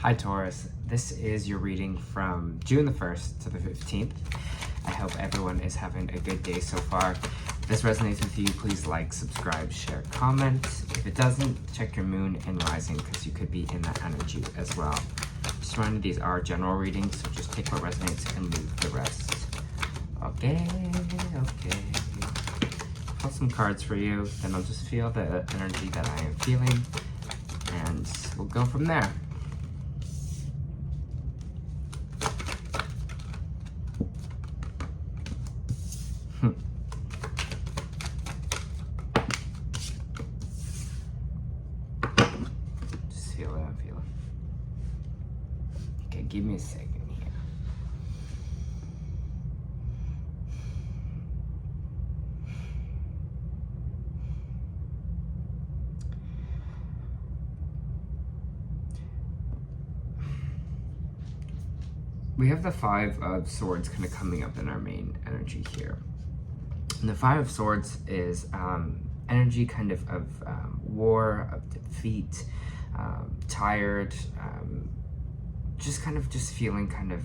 Hi Taurus, this is your reading from June the 1st to the 15th. I hope everyone is having a good day so far. If this resonates with you, please like, subscribe, share, comment. If it doesn't, check your moon and rising because you could be in that energy as well. Just remember, these are general readings, so just take what resonates and leave the rest. Okay. Pull some cards for you, then I'll just feel the energy that I am feeling, and we'll go from there. Just feel what I'm feeling. Okay, give me a second here. We have the Five of Swords kind of coming up in our main energy here. And the Five of Swords is energy kind of war, of defeat, tired, just feeling kind of,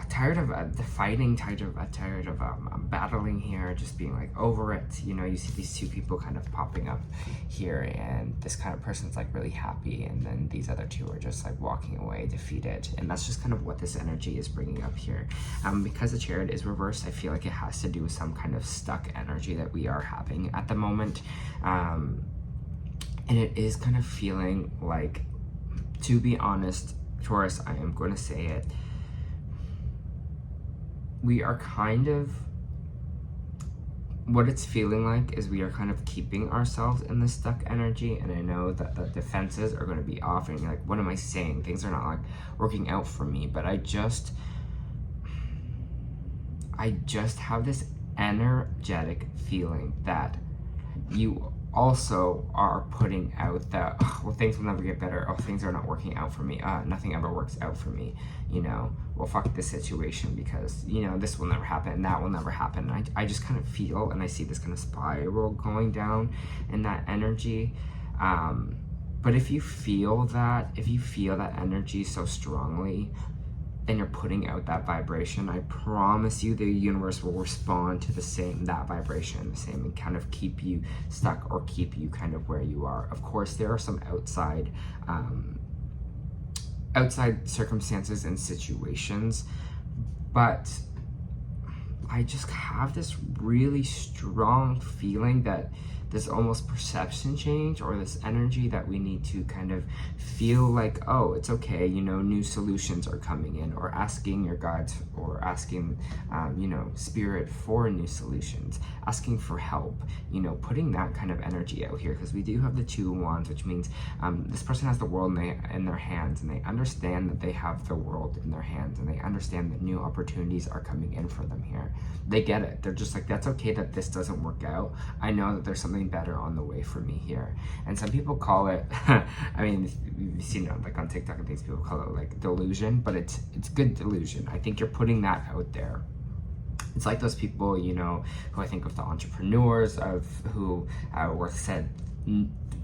tired of the fighting, tired of battling here, just being like over it. You know, you see these two people kind of popping up here, and this kind of person's like really happy, and then these other two are just like walking away defeated. And that's just kind of what this energy is bringing up here. Because the Chariot is reversed, I feel like it has to do with some kind of stuck energy that we are having at the moment. And it is kind of feeling like, to be honest, Taurus, I am going to say it, we are kind of, what it's feeling like is we are kind of keeping ourselves in this stuck energy. And I know that the defenses are going to be off, and you're like, what am I saying? Things are not like working out for me. But I just have this energetic feeling that you also are putting out that, oh, well, things will never get better. Oh, things are not working out for me. Nothing ever works out for me. You know, well, fuck this situation because, you know, this will never happen and that will never happen. And I just kind of feel, and I see this kind of spiral going down in that energy. But if you feel that energy so strongly, and you're putting out that vibration, I promise you the universe will respond to that vibration, the same, and kind of keep you stuck or keep you kind of where you are. Of course, there are some outside circumstances and situations, but I just have this really strong feeling that this almost perception change, or this energy that we need to kind of feel like, oh, it's okay, you know, new solutions are coming in, or asking your guides, or asking, spirit for new solutions, asking for help, you know, putting that kind of energy out here, because we do have the Two of Wands, which means this person has the world in their hands, and they understand that they have the world in their hands, and they understand that new opportunities are coming in for them here. They get it. They're just like, that's okay that this doesn't work out. I know that there's something better on the way for me here. And some people call it, I mean, you've seen it like on TikTok and things, people call it like delusion, but it's good delusion. I think you're putting that out there. It's like those people, you know, who I think of, the entrepreneurs who were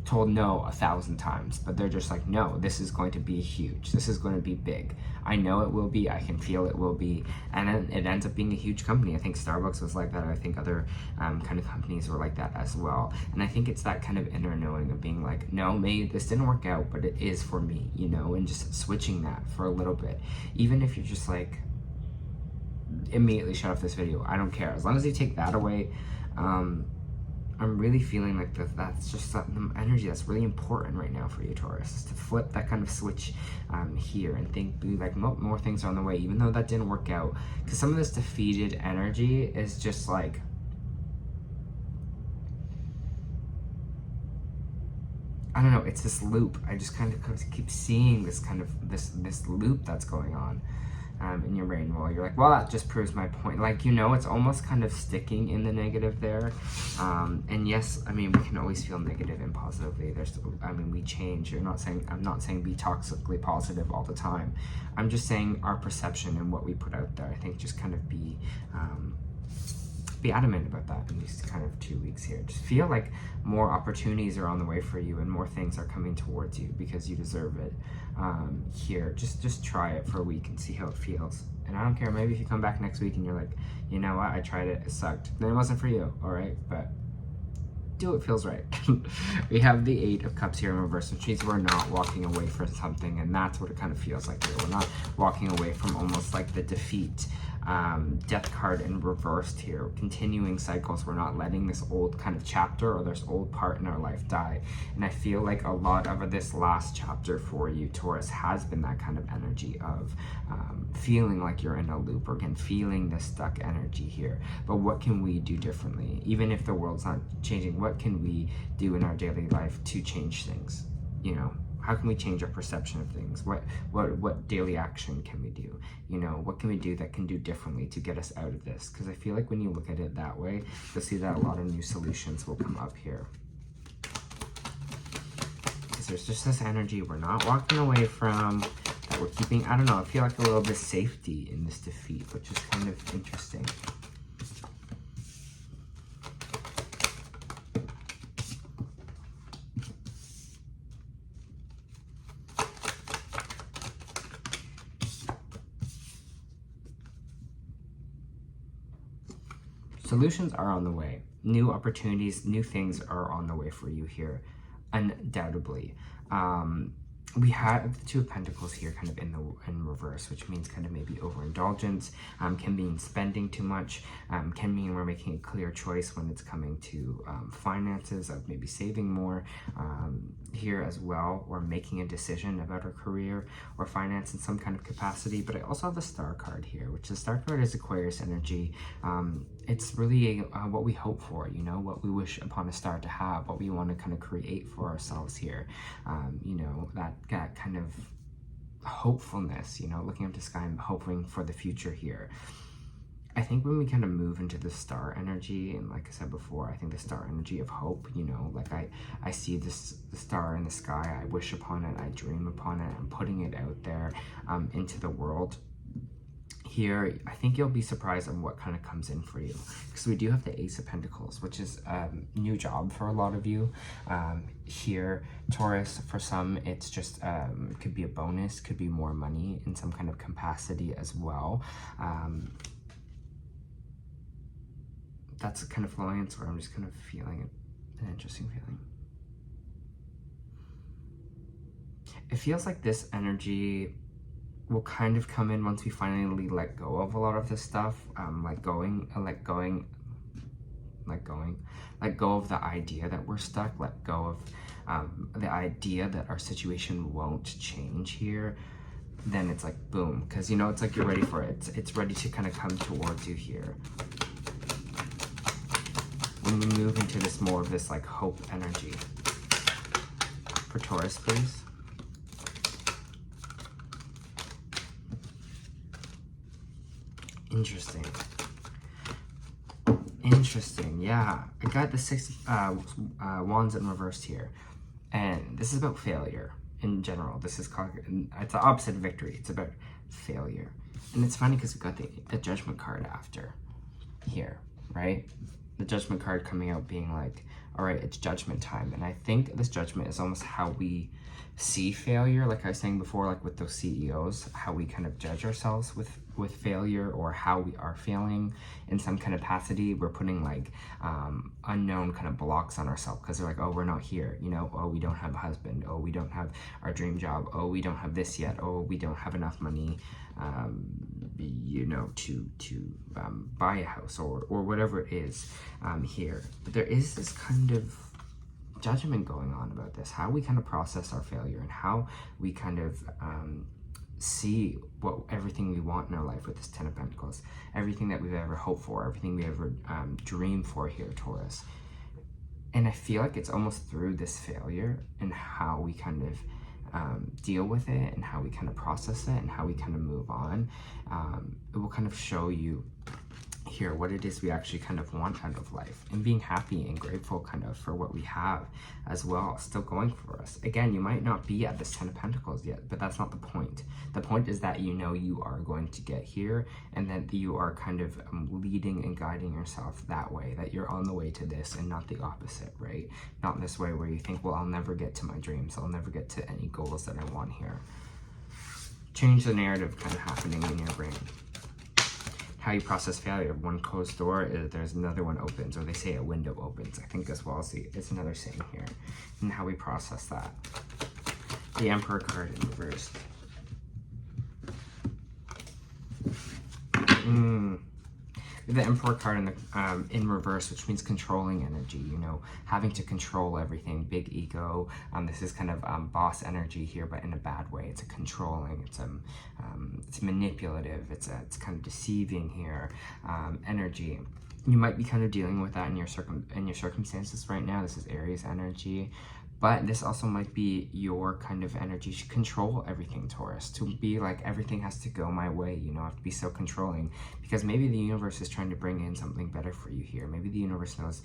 told no 1,000 times, but they're just like, no, this is going to be huge. This is going to be big. I know it will be. I can feel it will be. And then it ends up being a huge company. I think Starbucks was like that. I think other kind of companies were like that as well. And I think it's that kind of inner knowing of being like, no, maybe this didn't work out, but it is for me, you know, and just switching that for a little bit. Even if you're just like, immediately shut off this video, I don't care. As long as you take that away, I'm really feeling like that's just that energy that's really important right now for you, Taurus, is to flip that kind of switch here and think like more things are on the way, even though that didn't work out. Because some of this defeated energy is just like, I don't know, it's this loop. I just kind of keep seeing this kind of this loop that's going on in your brain. Well, you're like, well, that just proves my point. Like, you know, it's almost kind of sticking in the negative there. And yes, I mean, we can always feel negative and positively. We change. I'm not saying be toxically positive all the time. I'm just saying our perception and what we put out there. I think just kind of be adamant about that in these kind of 2 weeks here. Just feel like more opportunities are on the way for you, and more things are coming towards you because you deserve it. Here, just try it for a week and see how it feels. And I don't care, maybe if you come back next week and you're like, you know what, I tried it, it sucked, then it wasn't for you, all right? But do what feels right. We have the 8 of Cups here in reverse, which means we're not walking away from something, and that's what it kind of feels like here. We're not walking away from almost like the defeat. Death card in reversed here, continuing cycles. We're not letting this old kind of chapter or this old part in our life die. And I feel like a lot of this last chapter for you, Taurus, has been that kind of energy of feeling like you're in a loop, or again, feeling this stuck energy here. But what can we do differently? Even if the world's not changing, what can we do in our daily life to change things? You know, how can we change our perception of things? What daily action can we do? You know, what can we do that can do differently to get us out of this? Because I feel like when you look at it that way, you'll see that a lot of new solutions will come up here. Because there's just this energy we're not walking away from, that we're keeping, I don't know, I feel like a little bit of safety in this defeat, which is kind of interesting. Solutions are on the way. New opportunities, new things are on the way for you here, undoubtedly. We have the 2 of Pentacles here kind of in reverse, which means kind of maybe overindulgence, can mean spending too much, can mean we're making a clear choice when it's coming to finances, of maybe saving more here as well, or making a decision about our career or finance in some kind of capacity. But I also have the Star card here, which the Star card is Aquarius energy. It's really what we hope for, you know, what we wish upon a star to have, what we want to kind of create for ourselves here. You know, that kind of hopefulness, you know, looking up to the sky and hoping for the future here. I think when we kind of move into the star energy, and like I said before, I think the star energy of hope, you know, like I see the star in the sky, I wish upon it, I dream upon it, I'm putting it out there into the world. Here, I think you'll be surprised on what kind of comes in for you, because we do have the Ace of Pentacles, which is a new job for a lot of you. Here, Taurus, for some, it's just, it could be a bonus, could be more money in some kind of capacity as well. That's kind of flowing into where I'm just kind of feeling an interesting feeling. It feels like this energy will kind of come in once we finally let go of a lot of this stuff, let go of the idea that we're stuck, let go of the idea that our situation won't change here. Then it's like boom, because you know, it's like you're ready for it. It's ready to kind of come towards you here. When we move into this more of this like hope energy. For Taurus, please. Interesting. Interesting, yeah. I got the 6 wands in reversed here. And this is about failure in general. This is called, it's the opposite of victory. It's about failure. And it's funny because we got the Judgment card after here, right? The Judgment card coming out being like, all right, it's judgment time. And I think this judgment is almost how we see failure. Like I was saying before, like with those CEOs, how we kind of judge ourselves with failure, or how we are failing in some kind of capacity. We're putting like unknown kind of blocks on ourselves because they're like, oh, we're not here, you know, oh, we don't have a husband, oh, we don't have our dream job, oh, we don't have this yet, oh, we don't have enough money, you know, to buy a house, or whatever it is here. But there is this kind of judgment going on about this, how we kind of process our failure, and how we kind of see everything we want in our life with this 10 of Pentacles, everything that we've ever hoped for, everything we ever dreamed for here, Taurus. And I feel like it's almost through this failure and how we kind of deal with it, and how we kind of process it, and how we kind of move on. It will kind of show you here what it is we actually kind of want out of life, and being happy and grateful kind of for what we have as well, still going for us. Again, you might not be at this 10 of Pentacles yet, but that's not the point. The point is that you know you are going to get here, and that you are kind of leading and guiding yourself that way, that you're on the way to this and not the opposite, right? not in this way where you think, well, I'll never get to my dreams, I'll never get to any goals that I want here. Change the narrative kind of happening in your brain. How you process failure. One closed door, there's another one opens, or they say a window opens. I think as well, see, it's another saying here. And how we process that. The Emperor card in reverse. The Emperor card in reverse, which means controlling energy, you know, having to control everything, big ego. This is kind of boss energy here, but in a bad way. It's a controlling, it's manipulative, it's kind of deceiving here, energy. You might be kind of dealing with that in your circumstances right now. This is Aries energy. But this also might be your kind of energy to control everything, Taurus. To be like, everything has to go my way, you know, I have to be so controlling. Because maybe the universe is trying to bring in something better for you here. Maybe the universe knows,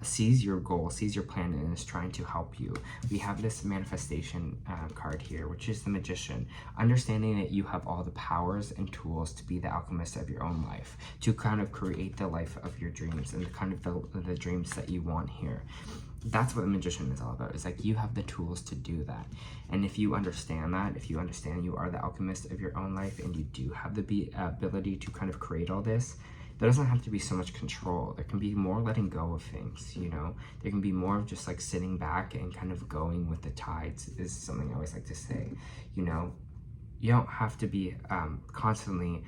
sees your goal, sees your plan, and is trying to help you. We have this manifestation card here, which is the Magician. Understanding that you have all the powers and tools to be the alchemist of your own life. To kind of create the life of your dreams and kind of the dreams that you want here. That's what the Magician is all about. It's like you have the tools to do that. And if you understand that, if you understand you are the alchemist of your own life and you do have the ability to kind of create all this, there doesn't have to be so much control. There can be more letting go of things, you know? There can be more of just like sitting back and kind of going with the tides is something I always like to say, you know? You don't have to be constantly,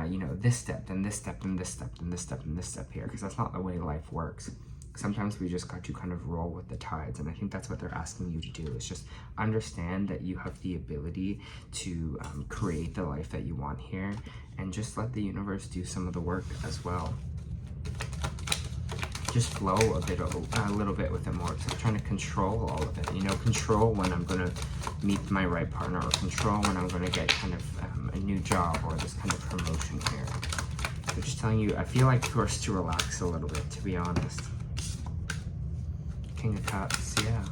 you know, this step, and this step, and this step, and this step, and this step here, because that's not the way life works. Sometimes we just got to kind of roll with the tides, and I think that's what they're asking you to do, is just understand that you have the ability to create the life that you want here, and just let the universe do some of the work as well. Just flow a little bit with it more, because I'm trying to control all of it, you know, control when I'm going to meet my right partner, or control when I'm going to get kind of a new job, or this kind of promotion here. So just telling you, I feel like Taurus to relax a little bit, to be honest. King of Cups, yeah.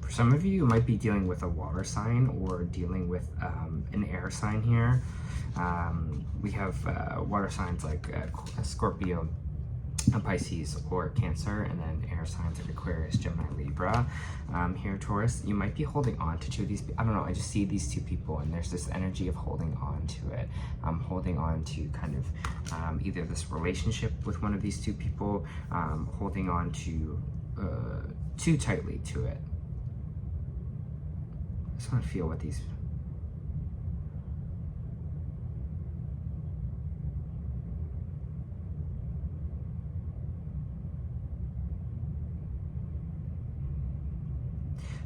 For some of you, you might be dealing with a water sign or dealing with an air sign here. We have water signs like Scorpio, Pisces, or Cancer, and then air signs like Aquarius, Gemini, Libra. Here, Taurus, you might be holding on to two of these. I don't know, I just see these two people, and there's this energy of holding on to it. Holding on to kind of either this relationship with one of these two people, holding on to too tightly to it. I just want to feel what these...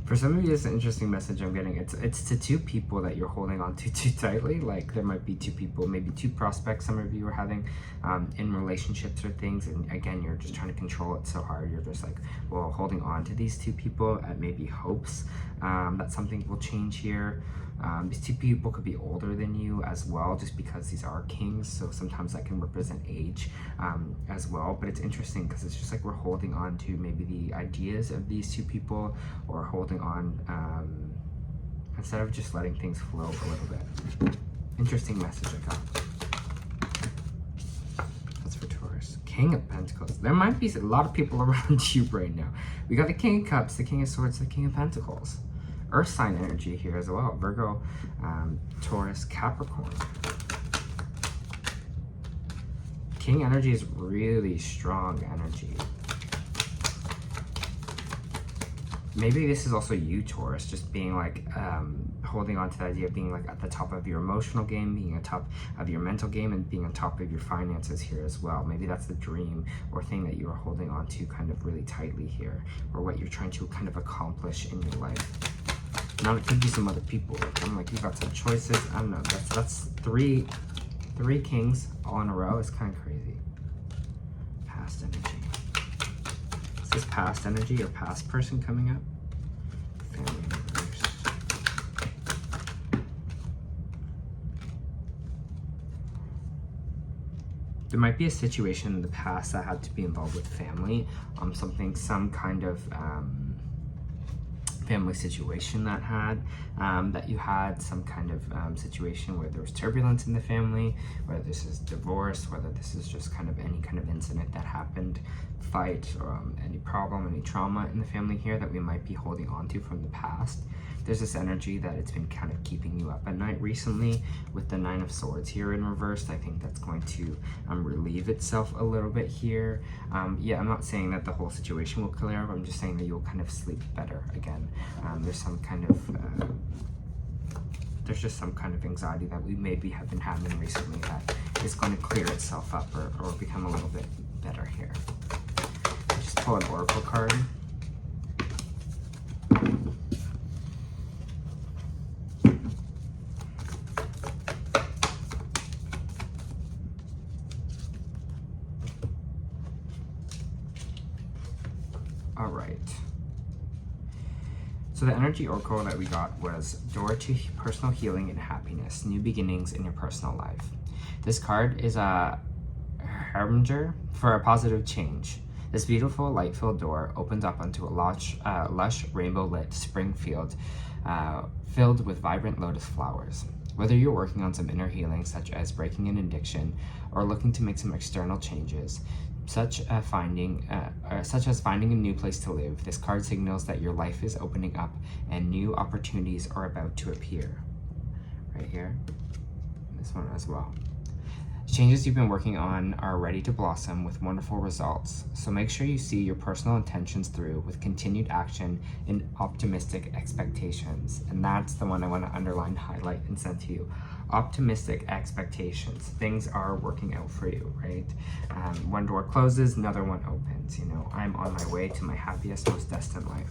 For some of you, it's an interesting message I'm getting. It's to two people that you're holding on to too tightly. Like, there might be two people, maybe two prospects some of you are having in relationships or things. And again, you're just trying to control it so hard. You're just like, well, holding on to these two people at maybe hopes that something will change here. These two people could be older than you as well, just because these are kings. So sometimes that can represent age as well. But it's interesting because it's just like we're holding on to maybe the ideas of these two people, or holding on instead of just letting things flow a little bit. Interesting message I got. That's for Taurus. King of Pentacles. There might be a lot of people around you right now. We got the King of Cups, the King of Swords, the King of Pentacles. Earth sign energy here as well. Virgo, Taurus, Capricorn. King energy is really strong energy. Maybe this is also you, Taurus, just being like, holding on to the idea of being like at the top of your emotional game, being on top of your mental game, and being on top of your finances here as well. Maybe that's the dream or thing that you are holding on to kind of really tightly here, or what you're trying to kind of accomplish in your life. Now it could be some other people. I'm like, you got some choices. I don't know. That's three kings all in a row. It's kind of crazy. Past energy. Is this past energy or past person coming up? Family members. There might be a situation in the past that had to be involved with family. Some kind of family situation that you had some kind of situation where there was turbulence in the family, whether this is divorce, whether this is just kind of any kind of incident that happened, fight, or any problem, any trauma in the family here that we might be holding on to from the past. There's this energy that it's been kind of keeping you up at night recently with the 9 of Swords here in reversed. I think that's going to relieve itself a little bit here. Yeah, I'm not saying that the whole situation will clear up. I'm just saying that you'll kind of sleep better again. There's some kind of there's just some kind of anxiety that we maybe have been having recently that is going to clear itself up or become a little bit better here. Just pull an oracle card. All right. So the energy oracle that we got was door to personal healing and happiness, new beginnings in your personal life. This card is a harbinger for a positive change. This beautiful light-filled door opens up onto a lush rainbow-lit spring field filled with vibrant lotus flowers. Whether you're working on some inner healing, such as breaking an addiction, or looking to make some external changes, such as finding a new place to live, this card signals that your life is opening up and new opportunities are about to appear. Right here, this one as well. Changes you've been working on are ready to blossom with wonderful results, so make sure you see your personal intentions through with continued action and optimistic expectations. And that's the one I want to underline, highlight, and send to you. Optimistic expectations. Things are working out for you, right? One door closes, another one opens. You know, I'm on my way to my happiest, most destined life.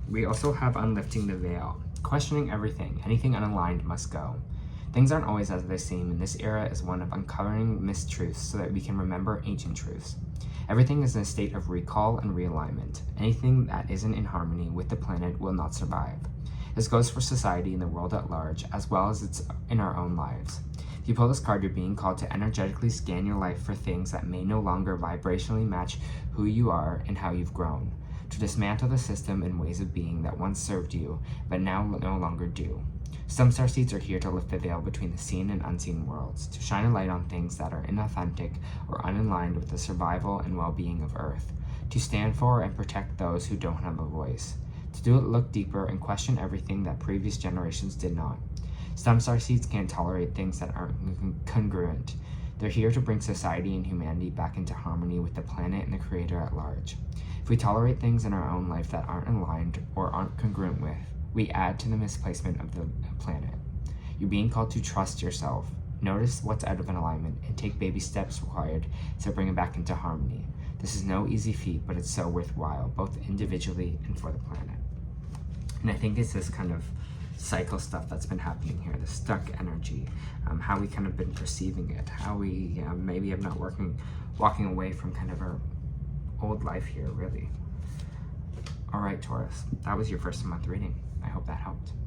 We also have unlifting the veil. Questioning everything, anything unaligned must go. Things aren't always as they seem, and this era is one of uncovering mistruths so that we can remember ancient truths. Everything is in a state of recall and realignment. Anything that isn't in harmony with the planet will not survive. This goes for society and the world at large, as well as it's in our own lives. If you pull this card, you're being called to energetically scan your life for things that may no longer vibrationally match who you are and how you've grown. To dismantle the system and ways of being that once served you, but now no longer do. Some starseeds are here to lift the veil between the seen and unseen worlds, to shine a light on things that are inauthentic or unaligned with the survival and well-being of Earth, to stand for and protect those who don't have a voice, to do it look deeper and question everything that previous generations did not. Some starseeds can't tolerate things that aren't congruent. They're here to bring society and humanity back into harmony with the planet and the Creator at large. If we tolerate things in our own life that aren't aligned or aren't congruent with, we add to the misplacement of the planet. You're being called to trust yourself, notice what's out of an alignment, and take baby steps required to bring it back into harmony. This is no easy feat, but it's so worthwhile, both individually and for the planet. And I think it's this kind of cycle stuff that's been happening here, the stuck energy, how we kind of been perceiving it, how we maybe have not walking away from kind of our old life here, really. All right, Taurus, that was your first month reading. I hope that helped.